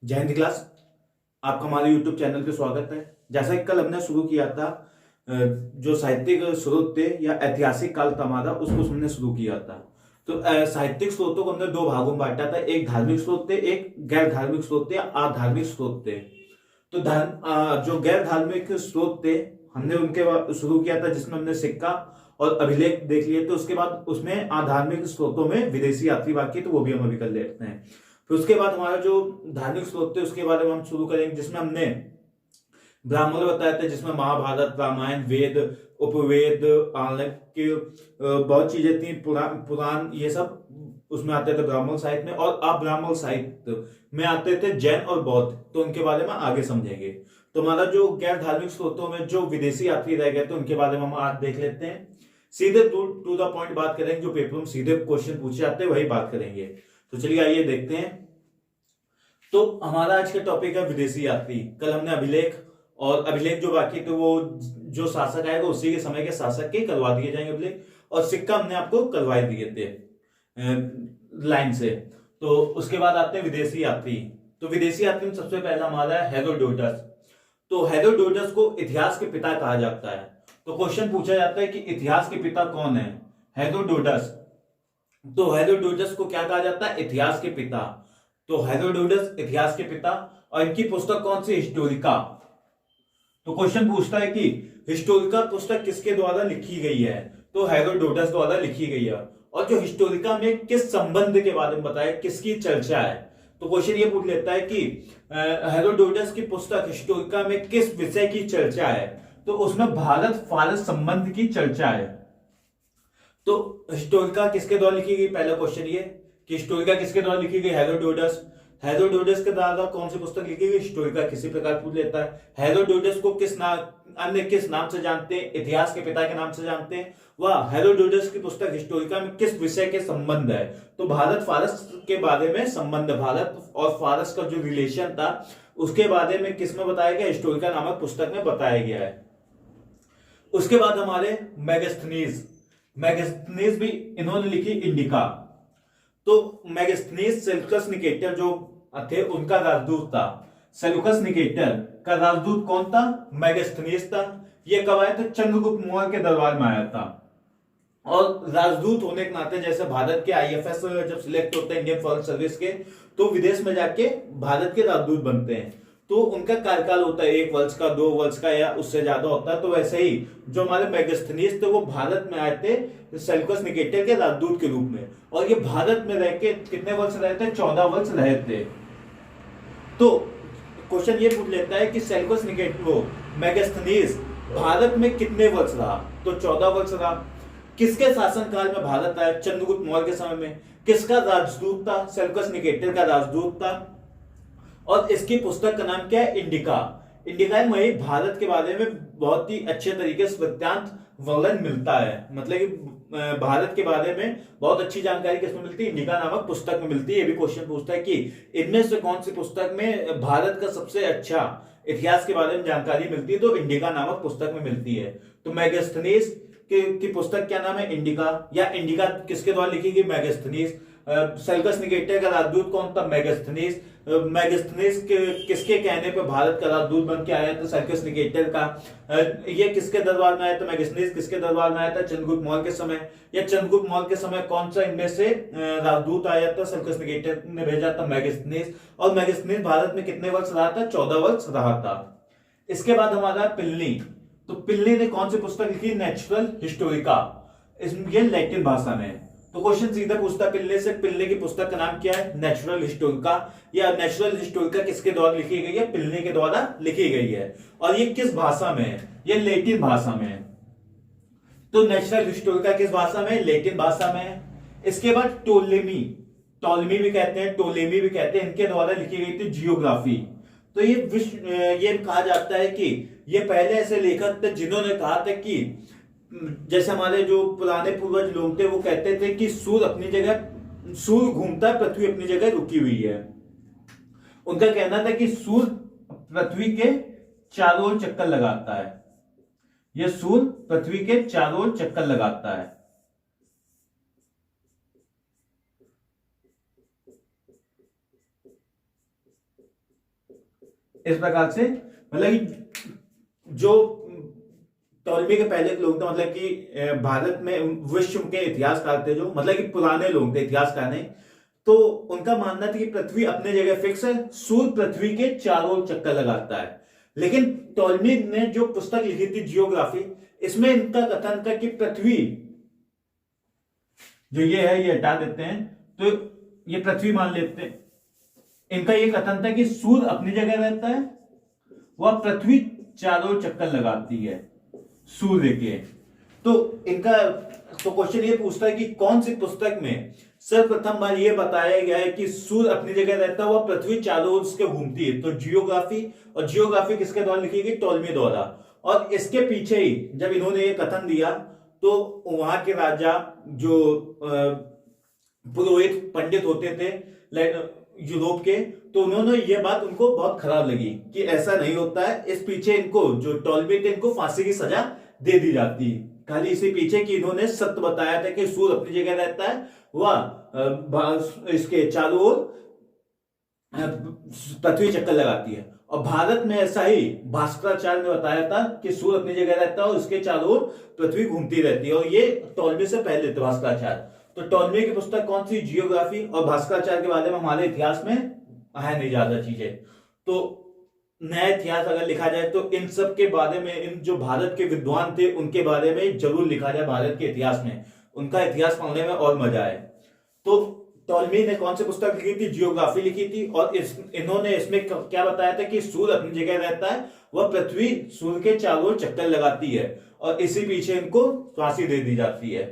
जय हिंद क्लास। आपका हमारे यूट्यूब चैनल पे स्वागत है। जैसा कि कल हमने शुरू किया था, जो साहित्यिक स्रोत थे या ऐतिहासिक काल था हमारा, उसको हमने शुरू किया था। तो साहित्यिक स्रोतों को हमने दो भागों में बांटा था। एक धार्मिक स्रोत थे, एक गैर धार्मिक स्रोत थे, अधार्मिक स्रोत थे। तो जो गैर धार्मिक स्रोत थे, हमने उनके बाद शुरू किया था, जिसमें हमने सिक्का और अभिलेख देख लिए। तो उसके बाद उसमें अधार्मिक स्रोतों में विदेशी यात्री बाकी, तो वो भी हम अभी कर लेते हैं। फिर उसके बाद हमारा जो धार्मिक स्रोत थे उसके बारे में हम शुरू करेंगे, जिसमें हमने ब्राह्मण बताया था, जिसमें महाभारत, रामायण, वेद, उपवेद, आलक्य, बहुत चीजें थी, पुराण, ये सब उसमें आते थे ब्राह्मण साहित्य में। और अब्राह्मण साहित्य में आते थे जैन और बौद्ध। तो उनके बारे में आगे समझेंगे। तो हमारा जो गैर धार्मिक स्रोतों में जो विदेशी यात्री रह गए थे उनके बारे में हम आज देख लेते हैं। सीधे टू द पॉइंट बात करेंगे, जो पेपर में सीधे क्वेश्चन पूछे जाते हैं वही बात करेंगे। तो चलिए आइए देखते हैं। तो हमारा आज का टॉपिक है विदेशी यात्री। कल हमने अभिलेख और अभिलेख जो बाकी थे वो जो शासक आएगा उसी के समय के शासक के करवा दिए जाएंगे अभिलेख, और सिक्का हमने आपको करवा दिए थे लाइन से। तो उसके बाद आते हैं विदेशी यात्री। तो विदेशी यात्री में सबसे पहला हमारा है हेरोडोटस। तो हेरोडोटस को इतिहास के पिता कहा जाता है। तो क्वेश्चन पूछा जाता है कि इतिहास के पिता कौन है? हेरोडोटस। तो हेरोडोटस को क्या कहा जाता है? इतिहास के पिता। तो हेरोडोटस इतिहास के पिता। और इनकी पुस्तक कौन सी? हिस्टोरिका। तो क्वेश्चन पूछता है कि हिस्टोरिका पुस्तक किसके द्वारा लिखी गई है? तो हेरोडोटस द्वारा लिखी गई है। और जो हिस्टोरिका में किस संबंध के बारे में बताया, किसकी चर्चा है? तो क्वेश्चन ये पूछ लेता है कि हेरोडोटस की पुस्तक हिस्टोरिका में किस विषय की चर्चा है? तो उसमें भारत फारस संबंध की चर्चा है। तो हिस्टोरिका किसके द्वारा लिखी गई? पहला क्वेश्चन ये कि हिस्टोरिका किसके द्वारा लिखी गई? हेरोडोटस। हेरोडोटस के द्वारा कौन सी पुस्तक लिखी गई? हिस्टोरिका। किसी प्रकार पूछ लेता है। हेरोडोटस को किस नाम, अन्य किस नाम से जानते हैं? इतिहास के पिता के नाम से जानते हैं। वह हेरोडोटस की पुस्तक हिस्टोरिका में किस विषय के संबंध है? तो भारत फारस के बारे में संबंध, भारत और फारस का जो रिलेशन था उसके बारे में किसमें बताया गया? हिस्टोरिका नामक पुस्तक में बताया गया है। उसके बाद हमारे मेगास्थनीज। मेगास्थनीज भी इन्होंने लिखी इंडिका। तो मेगास्थनीज सेल्यूकस निकेटर जो थे उनका राजदूत था। सेल्यूकस निकेटर का राजदूत कौन था? मेगास्थनीज था। यह कब आया था? चंद्रगुप्त मौर्य के दरबार में आया था। और राजदूत होने के नाते, जैसे भारत के आईएफएस जब सिलेक्ट होते हैं इंडियन फॉरेन सर्विस के, तो विदेश में जाके भारत के राजदूत बनते हैं। तो उनका कार्यकाल होता है 1 वर्ष का, 2 वर्ष का, या उससे ज्यादा होता है। तो वैसे ही जो हमारे मेगास्थनीज थे वो भारत में आए थे सेल्यूकस निकेटर के राजदूत के रूप में। और ये भारत में रह के कितने वर्ष रहे थे? 14 वर्ष रहे थे। तो क्वेश्चन ये पूछ लेता है कि सेल्यूकस निकेटर वो मेगास्थनीज भारत में कितने वर्ष रहा? तो 14 वर्ष रहा। किसके शासनकाल में भारत आया? चंद्रगुप्त मौर्य के समय में। किसका राजदूत था? सेल्यूकस निकेटर का राजदूत था। और इसकी पुस्तक का नाम क्या है? इंडिका। इंडिका में भारत के बारे में बहुत ही अच्छे तरीके से वृत्तांत वर्णन मिलता है। मतलब कि भारत के बारे में बहुत अच्छी जानकारी किसमें मिलती है? इंडिका नामक पुस्तक में मिलती है। ये भी क्वेश्चन पूछता है कि इनमें से कौन सी पुस्तक में भारत का सबसे अच्छा इतिहास के बारे में जानकारी मिलती है? तो इंडिका नामक पुस्तक में मिलती है। तो मेगास्थनीज की पुस्तक क्या नाम है? इंडिका। या इंडिका किसके द्वारा लिखी गई? मेगास्थनीज। सेल्यूकस निकेटर का राजदूत कौन था? मेगास्थनीज। मेगास्थनीज किसके कहने पे भारत का राजदूत बन के आया था? सेल्यूकस निकेटर का। ये किसके दरबार में आया था? मेगास्थनीज किसके दरबार में आया था? चंद्रगुप्त मौर्य के समय। या चंद्रगुप्त मौर्य के समय कौन सा इनमें से राजदूत आया था? सेल्यूकस निकेटर ने भेजा था मेगास्थनीज। और मेगास्थनीज भारत में कितने वर्ष रहा था? 14 वर्ष रहा था। इसके बाद हमारा पिल्ली। तो पिल्ली ने कौन सी पुस्तक लिखी? Natural Historica. ये लैटिन भाषा में। तो क्वेश्चन सीधा पूछता पिल्ले से, पिल्ले की पुस्तक का नाम क्या है? Natural Historica. या नेचुरल हिस्टोरिका किसके द्वारा लिखी गई है? पिल्ले के द्वारा लिखी गई है। और ये किस भाषा में है? ये लैटिन भाषा में है। तो नेचुरल हिस्टोरिका किस भाषा में? लैटिन भाषा में है। इसके बाद टोलेमी। टोलेमी भी कहते हैं, टोलेमी भी कहते हैं, इनके द्वारा लिखी गई थी जियोग्राफी। तो ये ये कहा जाता है कि ये पहले ऐसे लेखक थे जिन्होंने कहा था कि जैसे हमारे जो पुराने पूर्वज लोग थे वो कहते थे कि सूर्य अपनी जगह, सूर्य घूमता है, पृथ्वी अपनी जगह रुकी हुई है। उनका कहना था कि सूर्य पृथ्वी के चारों ओर चक्कर लगाता है। यह सूर्य पृथ्वी के चारों ओर चक्कर लगाता है। इस प्रकार से मतलब कि जो टॉलमी के पहले के लोग थे, मतलब कि भारत में विश्व के इतिहासकार थे, जो मतलब कि पुराने लोग थे, इतिहासकार नहीं, तो उनका मानना था कि पृथ्वी अपने जगह फिक्स है, सूर्य पृथ्वी के चारों ओर चक्कर लगाता है। लेकिन टॉलमी ने जो पुस्तक लिखी थी जियोग्राफी, इसमें इनका कथन था कि पृथ्वी जो ये है, ये हटा देते हैं तो ये पृथ्वी मान लेते हैं। इनका ये कथन था कि सूर्य अपनी जगह रहता है, वह पृथ्वी चारों चक्कर लगाती है सूर्य के। तो इनका तो क्वेश्चन ये पूछता है कि कौन सी पुस्तक में सर्वप्रथम बार ये बताया गया है कि सूर्य अपनी जगह रहता है, वह पृथ्वी चारों ओर उसके घूमती है। तो जियोग्राफी, और जियोग्राफी किसके द्वारा लिखी गई? टॉलमी द्वारा। और इसके पीछे ही जब इन्होंने ये कथन दिया तो वहां के राजा जो पुरोहित पंडित होते थे यूरोप के, तो उन्होंने ये बात उनको बहुत खराब लगी कि ऐसा नहीं होता है। इस पीछे इनको जो टॉलमी थे, इनको फांसी की सजा दे दी जाती है, खाली इसी पीछे कि इन्होंने सत्य बताया था कि सूर्य अपनी जगह रहता है, वह इसके चारों ओर पृथ्वी चक्कर लगाती है। और भारत में ऐसा ही भास्कराचार्य ने बताया था कि सूर्य अपनी जगह रहता है और उसके चारों ओर पृथ्वी घूमती रहती है। और ये टॉलमी से पहले थे भास्कराचार्य। तो टॉलमी की पुस्तक कौन सी? जियोग्राफी। और भास्कराचार्य के बारे में हमारे इतिहास में है नहीं ज्यादा चीजें। तो नया इतिहास अगर लिखा जाए तो इन सब के बारे में, इन जो भारत के विद्वान थे उनके बारे में जरूर लिखा जाए भारत के इतिहास में, उनका इतिहास पढ़ने में और मजा आए। तो टॉलमी ने कौन सी पुस्तक लिखी थी? जियोग्राफी लिखी थी। और इन्होंने इसमें क्या बताया था कि सूर्य अपनी जगह रहता है, वह पृथ्वी सूर्य के चारों ओर चक्कर लगाती है, और इसी पीछे इनको फांसी दे दी जाती है।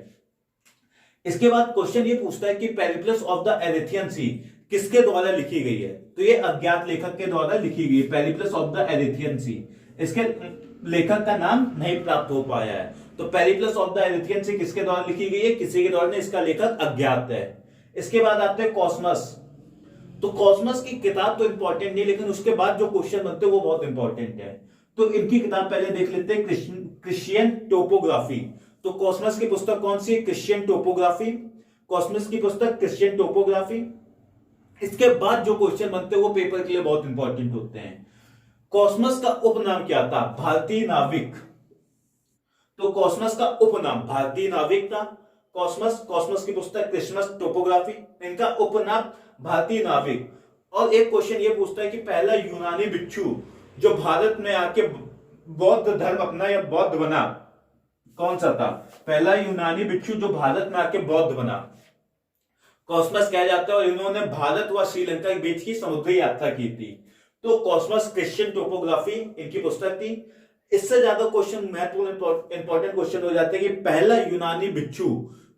इसके बाद क्वेश्चन ये पूछता है कि पेरिप्लस ऑफ द एरिथियन सी किसके द्वारा लिखी गई है? तो ये अज्ञात लेखक के द्वारा लिखी गई है, पेरिप्लस ऑफ द एरिथियन सी। इसके लेखक का नाम नहीं प्राप्त हो पाया है। तो पेरिप्लस ऑफ द एरिथियन सी किसके द्वारा लिखी गई है? किसी के द्वारा नहीं, इसका लेखक अज्ञात है। इसके बाद आते हैं कॉस्मस। तो कॉस्मस की किताब तो इंपॉर्टेंट नहीं, लेकिन उसके बाद जो क्वेश्चन बनते हैं वो बहुत इंपॉर्टेंट है। तो इनकी किताब पहले देख लेते हैं, क्रिश्चियन टोपोग्राफी। तो कॉस्मस की पुस्तक कौन सी है? Christian topography. कॉस्मस की पुस्तक क्रिश्चियन टोपोग्राफी। इसके बाद जो क्वेश्चन बनते हैं वो पेपर के लिए बहुत इंपॉर्टेंट होते हैं। कॉस्मस का उपनाम क्या था? भारतीय नाविक। तो कॉस्मस का उपनाम भारतीय नाविक था। कॉस्मस की पुस्तक क्रिश्चियन टोपोग्राफी, इनका उपनाम भारतीय नाविक। और एक क्वेश्चन ये पूछता है कि पहला यूनानी भिक्षु जो भारत में आके बौद्ध धर्म अपना या बौद्ध बना, कौन सा था? पहला यूनानी भिक्षु जो भारत में आके बौद्ध बना, कॉस्मस कहा जाता है। और इन्होंने भारत व श्रीलंका के बीच की समुद्री यात्रा की थी। तो कॉस्मस क्रिश्चियन टोपोग्राफी इनकी पुस्तक थी। इससे ज्यादा क्वेश्चन महत्वपूर्ण इंपॉर्टेंट क्वेश्चन हो जाते हैं कि पहला यूनानी भिक्षु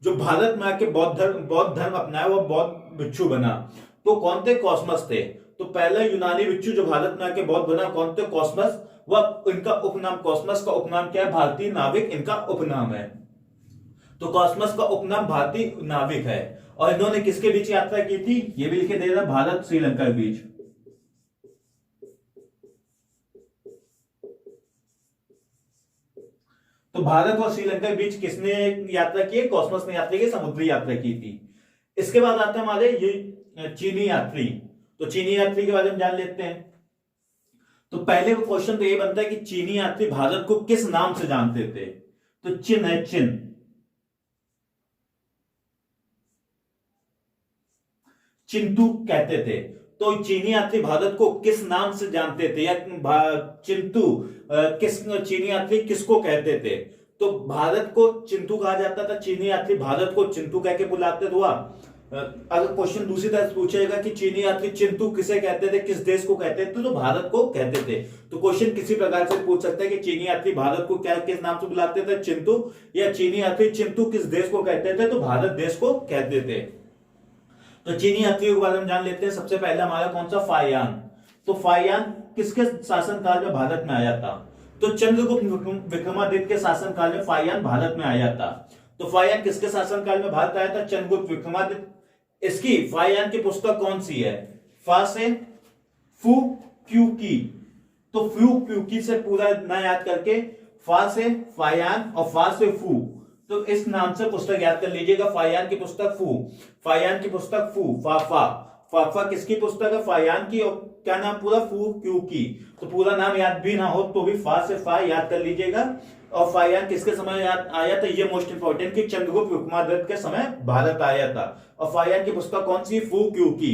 जो भारत में आके बौद्ध धर्म अपनाया, वो बौद्ध भिक्षु बना, तो कौन थे? कॉस्मस थे। तो पहला यूनानी भिक्षु जो भारत में आके बौद्ध बना कौन थे? कॉस्मस। वह इनका उपनाम, कॉस्मस का उपनाम क्या है? भारतीय नाविक इनका उपनाम है। तो कॉस्मस का उपनाम भारतीय नाविक है। और इन्होंने किसके बीच यात्रा की थी? ये भी लिखे दे रहा, भारत श्रीलंका के बीच। तो भारत और श्रीलंका के बीच किसने यात्रा की? कॉस्मस ने यात्रा की, समुद्री यात्रा की थी। इसके बाद आते हैं हमारे ये चीनी यात्री। तो चीनी यात्री के बारे में जान लेते हैं। तो पहले क्वेश्चन तो ये बनता है कि चीनी यात्री भारत को किस नाम से जानते थे? तो चिन है, चिन। चिंतु कहते थे। तो चीनी यात्री भारत को किस नाम से जानते थे, या चिंतु किस चीनी यात्री किसको कहते थे? तो भारत को चिंतु कहा जाता था, चीनी यात्री भारत को चिंतु कह के बुलाते थे। अगर क्वेश्चन दूसरी तरह से पूछेगा कि चीनी यात्री चिंतु किसे कहते थे, किस देश को कहते थे, तो भारत को कहते थे। तो क्वेश्चन किसी प्रकार से पूछ सकते हैं कि चीनी यात्री भारत को क्या किस नाम से बुलाते थे? चिंतु। या चीनी यात्री चिंतु किस देश को कहते थे? तो भारत देश को कहते थे। तो चीनी यात्रियों के बारे में जान लेते हैं। सबसे पहले हमारा कौन सा? फाहियान। तो फाहियान किसके शासनकाल में भारत में आया था? तो चंद्रगुप्त विक्रमादित्य के शासनकाल में फाहियान भारत में आया था। तो फाहियान किसके शासनकाल में भारत आया था? चंद्रगुप्त विक्रमादित्य। इसकी फाहियान की पुस्तक कौन सी है? फा से फू क्यू की। तो फ्यू क्यू की से पूरा ना याद करके फा से फाहियान और फा से फू, तो इस नाम से पुस्तक याद कर लीजिएगा। फाहियान की पुस्तक फू, फाहियान की पुस्तक फू, फा फा फाफा किसकी पुस्तक है? फायान की। और क्या नाम पूरा? फू क्यू की। तो पूरा नाम याद भी ना हो तो भी फा से फा याद कर लीजिएगा। और फायान किसके समय याद आया था? ये मोस्ट इंपॉर्टेंट कि चंद्रगुप्त विक्रमादित्य के समय भारत आया था। और फायान की पुस्तक कौन सी? फू क्यू की।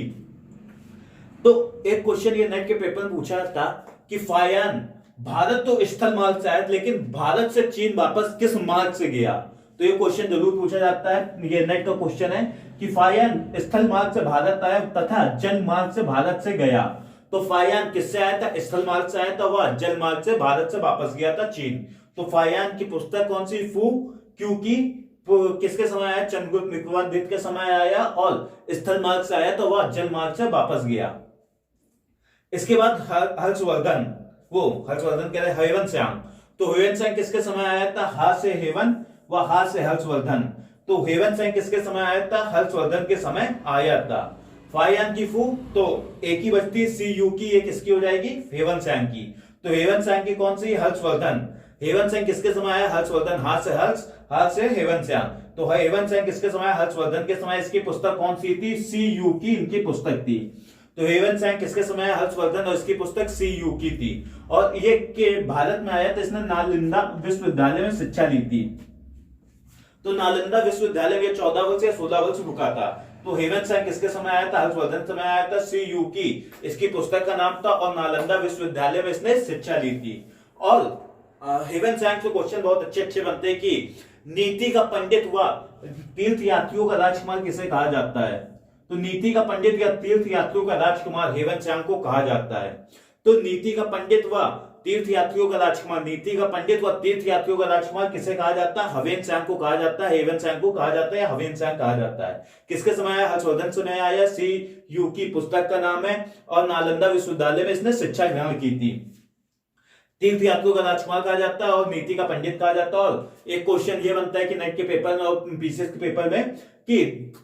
तो एक क्वेश्चन ये नेट के पेपर में पूछा था कि फायान भारत तो स्थल मार्ग से आया लेकिन भारत से चीन वापस किस मार्ग से गया? तो ये क्वेश्चन जरूर पूछा जाता है, ये नेट का क्वेश्चन है कि फायान स्थल मार्ग से भारत आया तथा जल मार्ग से भारत से गया। तो फायान किससे आया था? स्थल मार्ग से आया था, वह जल मार्ग से भारत से वापस गया था चीन। तो फायान की पुस्तक कौन सी? फू क्यू की। किसके समय आया? चंद्रगुप्त विक्रमादित्य के समय आया। और स्थल मार्ग से आया तो वह जल मार्ग से वापस गया। इसके बाद हर्षवर्धन, वो हर्षवर्धन कह रहे हेवनसांग। तो हेवनसांग किसके समय आया था? हा से हेवन व हा से हर्षवर्धन। तो हेवनसांग किसके समय आया था? हर्षवर्धन के समय आया था। फायान की फू तो एक ही बचती, सी यू की, ये किसकी हो जाएगी? हेवनसांग की। तो हेवनसांग की कौन सी? हर्षवर्धन। हेवनसांग किसके समय आया? हर्षवर्धन। हा से हर्ष, हा से हेवनसांग। तो हेवनसांग किसके समय? हर्षवर्धन के समय। इसकी पुस्तक कौन सी थी? सी यू की इनकी पुस्तक थी। तो हेवनसांग किसके समय? हर्षवर्धन। और इसकी पुस्तक सी यू की थी। और ये के भारत में आया तो इसने नालंदा विश्वविद्यालय में शिक्षा ली थी। तो नालंदा विश्वविद्यालय में 14 वर्ष या 16 वर्ष रुका था। तो हेवनसांग किसके समय आया था? हर्षवर्धन समय आया था। सी यू की इसकी पुस्तक का नाम था। और नालंदा विश्वविद्यालय में इसने शिक्षा ली थी। और हेवनसांग से क्वेश्चन बहुत अच्छे अच्छे बनते हैं कि नीति का पंडित व तीर्थ यात्रियों का राजकुमार किसे कहा जाता है? तो नीति का पंडित या तीर्थ यात्रियों का राजकुमार हेवनसांग को कहा जाता है। तो नीति का पंडित व तीर्थ यात्रियों का राजकुमार, नीति का पंडित व तीर्थ यात्रियों का राजकुमार किसे कहा जाता है? हेवनसांग को कहा जाता है। हेवनसांग को कहा जाता है या हेवनसांग कहा जाता है। किसके समय आया? हर्षवर्धन समय आया। सी यू की पुस्तक का नाम है। और नालंदा विश्वविद्यालय में इसने शिक्षा ग्रहण की थी। तीर्थ यात्रियों का राजकुमार कहा जाता है और नीति का पंडित कहा जाता है। और एक क्वेश्चन ये बनता है कि नेट के पेपर में और पीसीएस के पेपर में कि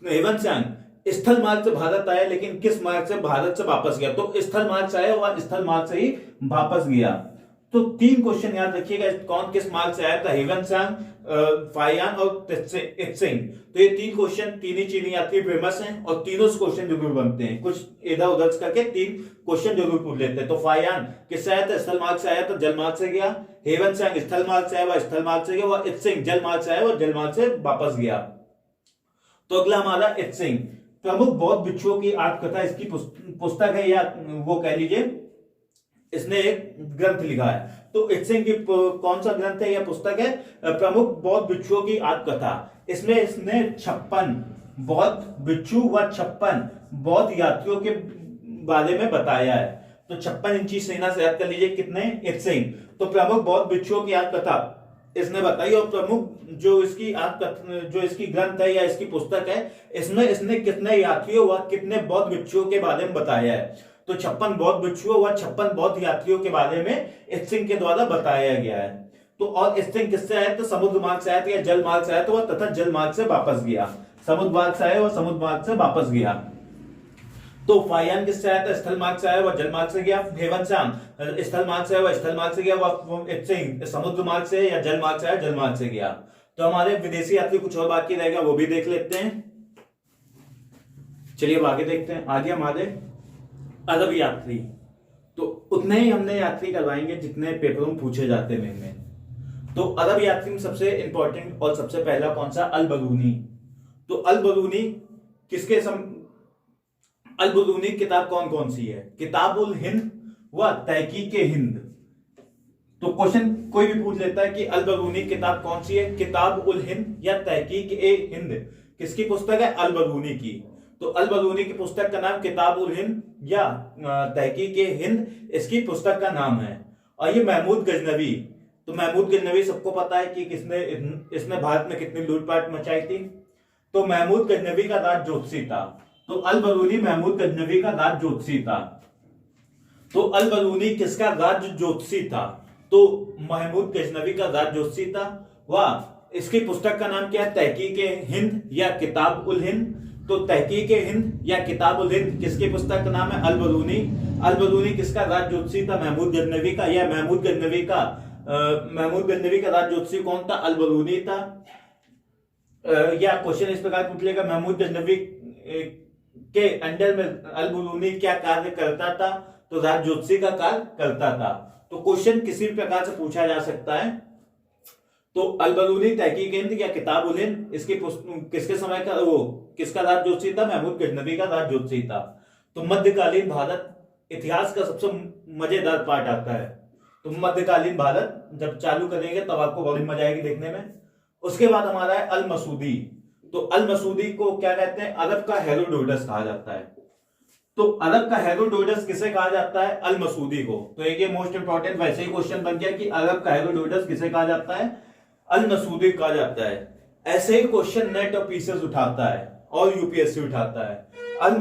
हेवनसांग स्थल मार्ग से भारत आया लेकिन किस मार्ग से भारत से वापस गया? तो स्थल मार्ग से आया और स्थल मार्ग से ही वापस गया। तो 3 क्वेश्चन याद रखिएगा, कौन किस मार्ग से आया था? हेवनसांग, फायान और इत्सिंग। तो ये 3 क्वेश्चन, तीन ही चीनी यात्री फेमस हैं और तीनों से क्वेश्चन जरूर बनते हैं। कुछ इधर उधर करके 3 क्वेश्चन जरूर पूछ लेते हैं। तो फायान किससे आया था? स्थल मार्ग से आया तो जल मार्ग से गया। हेवनसांग स्थल मार्ग से आया वह स्थल मार्ग से गया। वह इत्सिंग जल मार्ग से आया वह जल मार्ग से वापस गया। तो अगला हमारा इत्सिंग, प्रमुख बौद्ध भिक्षुओं की आत्मकथा इसकी पुस्तक है या वो कह लीजिए इसने एक ग्रंथ लिखा है। तो इत्सिंग की कौन सा ग्रंथ है या पुस्तक है? प्रमुख बौद्ध भिक्षुओं की आत्मकथा। इसमें इसने 56 बौद्ध भिक्षु व 56 बौद्ध यात्रियों के बारे में बताया है। तो 56 इंची सेना से याद कर लीजिए कितने? इत्सिंग। तो प्रमुख बौद्ध भिक्षुओं की आत्मकथा इसने बताई। और प्रमुख जो इसकी ग्रंथ है या इसकी पुस्तक है, इसमें इसने कितने यात्रियों व कितने बौद्ध भिक्षुओं के बारे में बताया है? तो 56 बौद्ध भिक्षुओं व 56 बौद्ध यात्रियों के बारे में इत्सिंग के द्वारा बताया गया है। तो और इत्सिंग किससे आया? तो समुद्र मार्ग से आया था या जल मार्ग से आया तो वह तथा जल मार्ग से वापस गया। समुद्र मार्ग से आया और समुद्र मार्ग से वापस गया। तो फायान किससे आया था? स्थल मार्ग से आया वह जल मार्ग से गया। हेवनसांग स्थल मार्ग से आया वह स्थल मार्ग से गया। वह इत्सिंग समुद्र मार्ग से या जल मार्ग से आया जल मार्ग से गया। तो हमारे विदेशी यात्री कुछ और बाकी रहेगा वो भी देख लेते हैं। चलिए अब आगे देखते हैं। आगे हमारे अरब यात्री, तो उतने ही हमने यात्री करवाएंगे जितने पेपरों में पूछे जाते हैं। तो अरब यात्री में सबसे इंपॉर्टेंट और सबसे पहला कौन सा? अल बरूनी। तो अल बरूनी किसके अल बरूनी किताब कौन कौन सी है? किताबुल हिंद व तहकीक हिंद। तो क्वेश्चन कोई भी पूछ लेता है कि अल बरूनी किताब कौन सी है? किताब उल हिंद या तहकीक हिंद किसकी पुस्तक है? अल बरूनी की। तो अल बरूनी की पुस्तक का नाम किताब उल हिंद या तहकीक हिंद इसकी पुस्तक का नाम है। और ये महमूद गजनवी, तो महमूद गजनवी सबको पता है कि इसने भारत में कितनी लूटपाट मचाई थी। तो महमूद गजनवी का राज ज्योतिषी था। तो अल बरूनी महमूद गजनवी का राज ज्योतिषी था। तो अल बरूनी किसका राज ज्योतिषी था? तो महमूद गजनवी का राज ज्योतिषी था। वह इसकी पुस्तक का नाम क्या है? तहकीक हिंद या किताब उल हिंद। तो तहकीक हिंद या किताब उल हिंद किसकी पुस्तक का नाम है? अल बरूनी। अल बरूनी किसका राज ज्योतिषी था? महमूद गजनवी का। या महमूद गजनवी का राज ज्योतिषी कौन था? अल बरूनी था। या क्वेश्चन इस प्रकार पूछ लेगा, महमूद गजनवी के अंडर में अल बरूनी क्या कार्य करता था? तो राजज्योतिषी का कार्य करता था। तो क्वेश्चन किसी भी प्रकार से पूछा जा सकता है। तो अल बरूनी तहकीक हिंद या किताब उल हिंद, इसकी किसके समय का, वो किसका राजज्योतिषी था? महमूद गजनवी का राजज्योतिषी था। तो मध्यकालीन भारत इतिहास का सबसे मजेदार पार्ट आता है। तो मध्यकालीन भारत जब चालू करेंगे तब आपको बड़ी मजा आएगी देखने में। उसके बाद हमारा है अल मसूदी। तो अल मसूदी को क्या कहते हैं? अरब का हेरोडोटस कहा जाता है। तो अरब का हेरोडोटस किसे कहा जाता है? अल मसूदी को। तो एक ये मोस्ट इंपॉर्टेंट वैसे ही क्वेश्चन बन गया कि अरब का हेरोडोटस किसे कहा जाता है? अल मसूदी कहा जाता है। ऐसे ही क्वेश्चन नेट और पीसेस उठाता है और यूपीएससी उठाता है। अल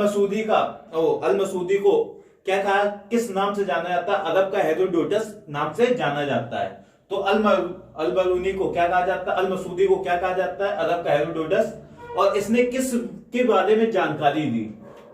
मसूदी को क्या कहा, किस नाम से जाना जाता है? अरब का हेरोडोटस नाम से जाना जाता है। तो अल बरूनी को क्या कहा जाता है? अल मसूदी को क्या कहा जाता है? अरब का हेरोडोटस। और इसने किस के बारे में जानकारी दी?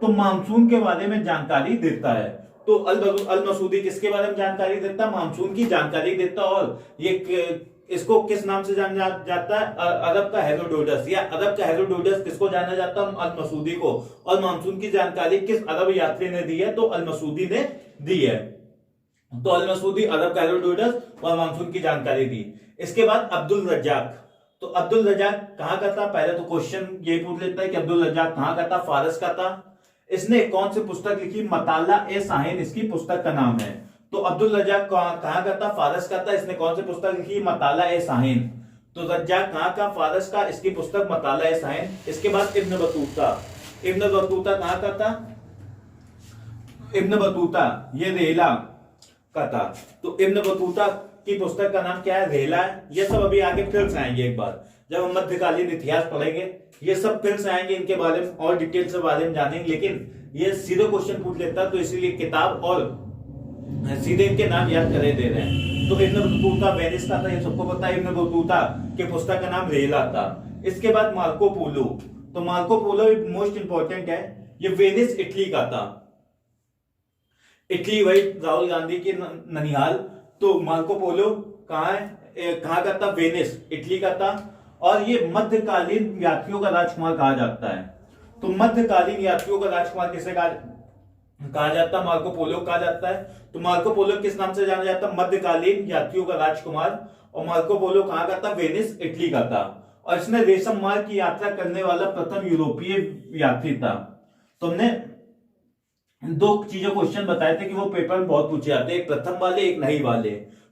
तो मानसून के बारे में जानकारी देता है। तो अल मसूदी किसके बारे में जानकारी देता है? मानसून की जानकारी देता। और ये इसको किस नाम से जाना जाता है? अरब का हेरोडोटस। या अरब का हेरोडोटस किसको जाना जाता है? अल मसूदी को। और मानसून की जानकारी किस अरब यात्री ने दी है? तो अल मसूदी ने दी है। तो अल मसूदी अरब का हेरोडोटस और मानसून की जानकारी दी। इसके बाद अब्दुल रज्जाक। तो अब्दुल रज्जाक कहां का था? पहले तो क्वेश्चन ये पूछ लेता है कि अब्दुल रज्जाक कहां का था? फारस का था। इसने कौन सी पुस्तक लिखी? मताला ए साहिन इसकी पुस्तक का नाम है। तो अब्दुल रज्जाक कहां का था? फारस का था। इसने कौन सी पुस्तक लिखी? मताला ए साहिन। तो रज्जाक कहां का? फारस का। इसकी पुस्तक मताला ए साहिन। इसके बाद इब्न बतूता। इब्न बतूता कहां का था? इब्न बतूता ये रेला का था। तो इब्न बतूता की पुस्तक का नाम क्या है? रेला है। ये सब अभी आगे फिर से आएंगे एक बार जब हम मध्यकालीन इतिहास पढ़ेंगे। ये सब फिर से आएंगे, इनके बारे में और डिटेल से बारे में जानेंगे। लेकिन ये सीधे क्वेश्चन पूछ लेता है तो इसीलिए किताब और सीधे इनके नाम याद करे दे रहे हैं। तो इब्न बतूता वेनिस का था, ये सबको पता है। इब्न बतूता के पुस्तक का नाम रेला था। इसके बाद मार्को पोलो। तो मार्को पोलो मोस्ट इंपॉर्टेंट है। ये वेनिस इटली का था। इटली वही राहुल गांधी के ननिहाल। तो मार्को पोलो कहाँ है? कहाँ का था? वेनिस इटली का था। और ये मध्यकालीन यात्रियों का राजकुमार कहा जाता है। तो मध्यकालीन यात्रियों का राजकुमार किसे कहा जाता है? मार्को पोलो कहा जाता है। तो मार्को पोलो किस नाम से जाना जाता है? मध्यकालीन यात्रियों का राजकुमार। और मार्को पोलो कहां का था? वेनिस इटली का था। और इसने रेशम मार्ग की यात्रा करने वाला प्रथम यूरोपीय यात्री था। तुमने दो चीजों क्वेश्चन बताए थे कि वो पेपर में बहुत पूछे जाते हैं, एक प्रथम वाले एक नई वाले।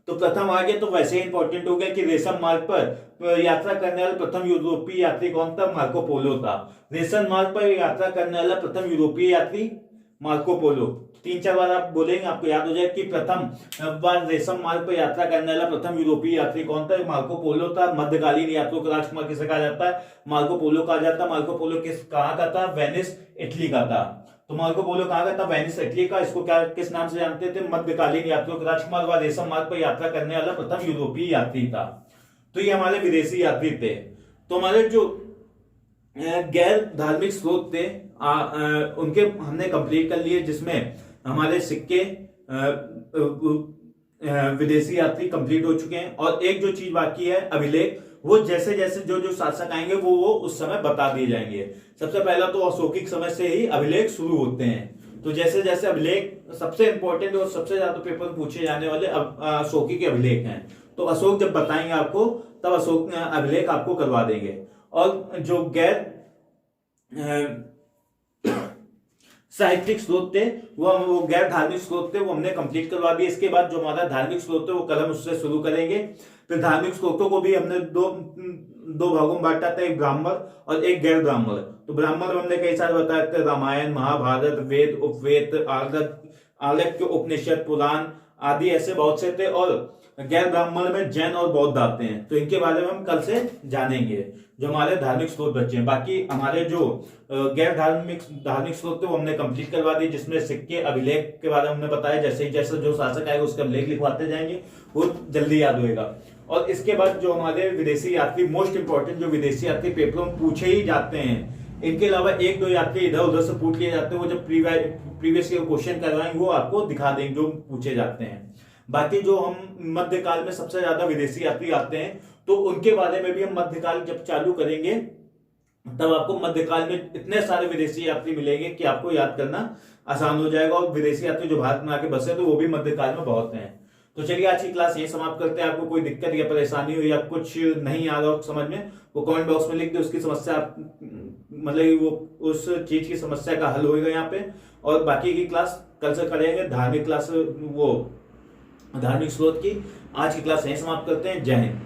तो प्रथम आ गया तो वैसे ही इंपॉर्टेंट हो गया कि रेशम मार्ग पर यात्रा करने वाला प्रथम यूरोपीय यात्री कौन था? मार्को पोलो था। रेशम मार्ग पर यात्रा करने वाला प्रथम यूरोपीय यात्री मार्को पोलो। 3-4 बार आप बोलेंगे आपको याद हो जाए कि प्रथम बार रेशम मार्ग पर यात्रा करने वाला प्रथम यूरोपीय यात्री कौन था? मार्को पोलो था। मध्यकालीन यात्रियों का राजकुमार किसे कहा जाता है? मार्को पोलो कहा जाता है। मार्को पोलो कहाँ का था? वेनिस इटली का था। तो मार्को पोलो कहाँ का था? वेनिस इटली का। इसको क्या किस नाम से जानते थे? मध्यकालीन यात्रियों का राजकुमार व रेशम मार्ग पर यात्रा करने वाला प्रथम यूरोपीय यात्री था। तो ये हमारे विदेशी यात्री थे। तो हमारे जो गैर धार्मिक स्रोत थे उनके हमने कंप्लीट कर लिए, जिसमें हमारे सिक्के विदेशी यात्री कंप्लीट हो चुके हैं। और एक जो चीज बाकी है अभिलेख, वो जैसे जैसे जो जो शासक आएंगे वो उस समय बता दिए जाएंगे। सबसे पहला तो अशोकिक समय से ही अभिलेख शुरू होते हैं। तो जैसे जैसे अभिलेख सबसे इंपॉर्टेंट और सबसे ज्यादा पेपर पूछे जाने वाले अशोकी के अभिलेख हैं। तो अशोक जब बताएंगे आपको तब अशोक अभिलेख आपको करवा देंगे। और जो गैर साहित्यिक स्रोत थे वो गैर धार्मिक स्रोत थे, वो हमने कंप्लीट करवा दिए। इसके बाद जो हमारा धार्मिक स्रोत है वो कल हम उससे शुरू करेंगे। फिर धार्मिक स्रोतों को भी हमने दो भागों में बांटा था, एक ब्राह्मण और एक गैर ब्राह्मण। तो ब्राह्मण हमने कई सारे बताए थे, रामायण, महाभारत, वेद, उपवेद, आर्य, उपनिषद, पुराण आदि ऐसे बहुत से थे। और गैर ब्राह्मण में जैन और बौद्ध आते हैं। तो इनके बारे में हम कल से जानेंगे जो हमारे धार्मिक स्रोत बचे हैं। बाकी हमारे जो गैर धार्मिक स्रोत थे वो हमने कंप्लीट करवा दिए, जिसमें सिक्के अभिलेख के बारे में हमने बताया। जैसे ही जैसे जो शासक आएगा उसके अभिलेख लिखवाते जाएंगे, वो जल्दी याद होगा। और इसके बाद जो हमारे विदेशी यात्री, मोस्ट इंपॉर्टेंट जो विदेशी यात्री पेपरों में पूछे ही जाते हैं, इनके अलावा 1-2 यात्री इधर उधर से पूछ लिए जाते हैं। वो जब प्रीवियस क्वेश्चन करवाएंगे वो आपको दिखा देंगे जो पूछे जाते हैं। बाकी जो हम मध्यकाल में सबसे ज्यादा विदेशी यात्री आते हैं तो उनके बारे में भी हम मध्यकाल जब चालू करेंगे तब आपको मध्यकाल में इतने सारे विदेशी यात्री मिलेंगे कि आपको याद करना आसान हो जाएगा। और विदेशी यात्री जो भारत में आके बसे तो वो भी मध्यकाल में बहुत हैं। तो चलिए आज की क्लास यही समाप्त करते हैं। आपको कोई दिक्कत या परेशानी हो या कुछ नहीं आ रहा हो समझ में, वो कमेंट बॉक्स में लिख दे, उसकी समस्या मतलब वो उस चीज की समस्या का हल होगा यहाँ पे। और बाकी की क्लास कल से करेंगे, धार्मिक क्लास वो धार्मिक स्रोत की। आज की क्लास यही समाप्त करते हैं। जय हिंद।